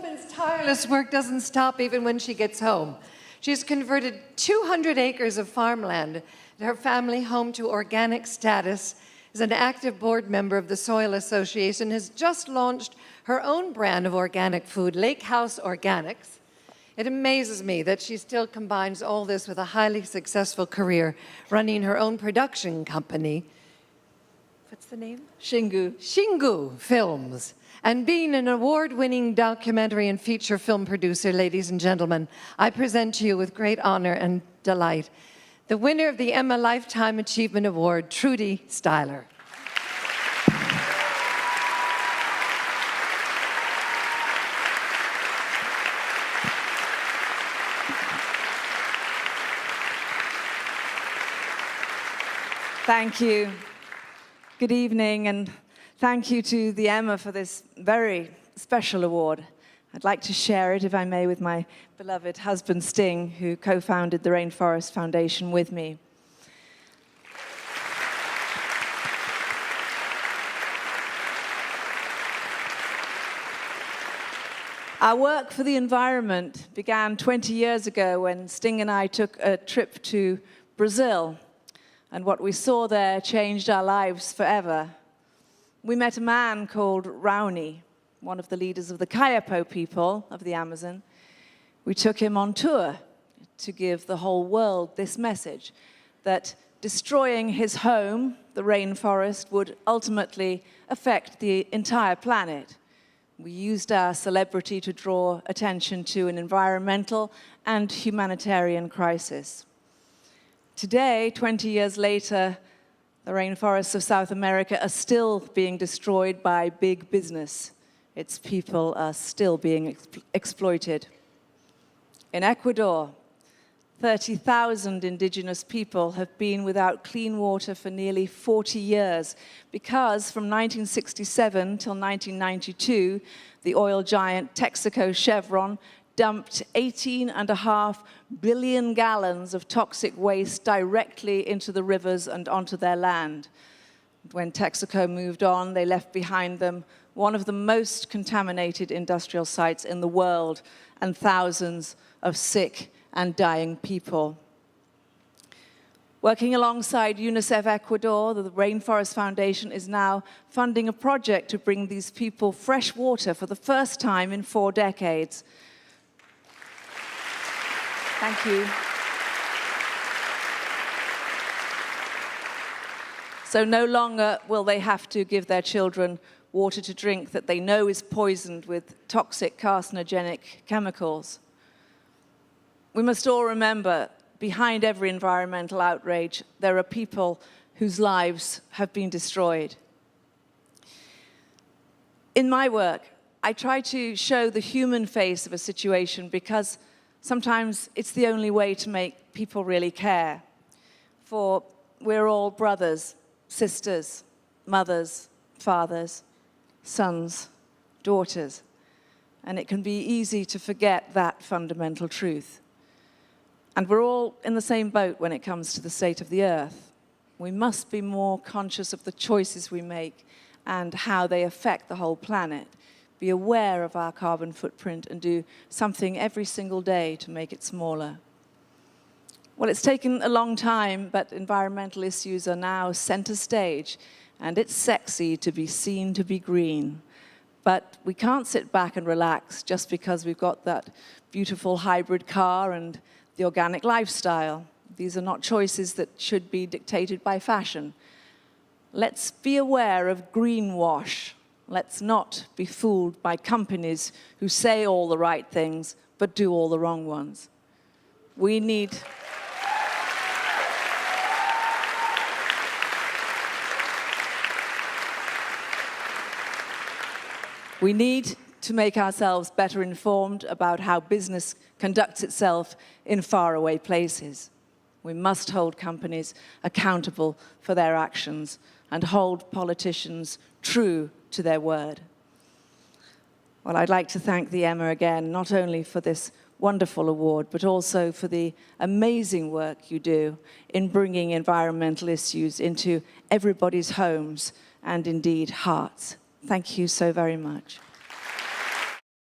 woman's tireless work doesn't stop even when she gets home. She's converted 200 acres of farmland and her family home to organic status, is an active board member of the Soil Association, has just launched her own brand of organic food, Lake House Organics. It amazes me that she still combines all this with a highly successful career running her own production company. What's the name? Xingu. Xingu Films. And being an award-winning documentary and feature film producer, ladies and gentlemen, I present to you with great honor and delight the winner of the EMA Lifetime Achievement Award, Trudie Styler. Thank you. Good evening, and thank you to the EMA for this very special award. I'd like to share it, if I may, with my beloved husband, Sting, who co-founded the Rainforest Foundation with me. Our work for the environment began 20 years ago when Sting and I took a trip to Brazil. And what we saw there changed our lives forever. We met a man called Raoni, one of the leaders of the Kayapo people of the Amazon. We took him on tour to give the whole world this message, that destroying his home, the rainforest, would ultimately affect the entire planet. We used our celebrity to draw attention to an environmental and humanitarian crisis. Today, 20 years later, the rainforests of South America are still being destroyed by big business. Its people are still being exploited. In Ecuador, 30,000 indigenous people have been without clean water for nearly 40 years because from 1967 till 1992, the oil giant Texaco Chevron dumped 18.5 billion gallons of toxic waste directly into the rivers and onto their land. When Texaco moved on, they left behind them one of the most contaminated industrial sites in the world and thousands of sick and dying people. Working alongside UNICEF Ecuador, the Rainforest Foundation is now funding a project to bring these people fresh water for the first time in 4 decades. Thank you. So no longer will they have to give their children water to drink that they know is poisoned with toxic carcinogenic chemicals. We must all remember, behind every environmental outrage, there are people whose lives have been destroyed. In my work, I try to show the human face of a situation because sometimes it's the only way to make people really care. For we're all brothers, sisters, mothers, fathers, sons, daughters. And it can be easy to forget that fundamental truth. And we're all in the same boat when it comes to the state of the earth. We must be more conscious of the choices we make and how they affect the whole planet. Be aware of our carbon footprint and do something every single day to make it smaller. Well, it's taken a long time, but environmental issues are now center stage, and it's sexy to be seen to be green. But we can't sit back and relax just because we've got that beautiful hybrid car and the organic lifestyle. These are not choices that should be dictated by fashion. Let's be aware of greenwash. Let's not be fooled by companies who say all the right things but do all the wrong ones. We need to make ourselves better informed about how business conducts itself in faraway places. We must hold companies accountable for their actions and hold politicians true to their word. Well, I'd like to thank the EMA again, not only for this wonderful award, but also for the amazing work you do in bringing environmental issues into everybody's homes and indeed hearts. Thank you so very much.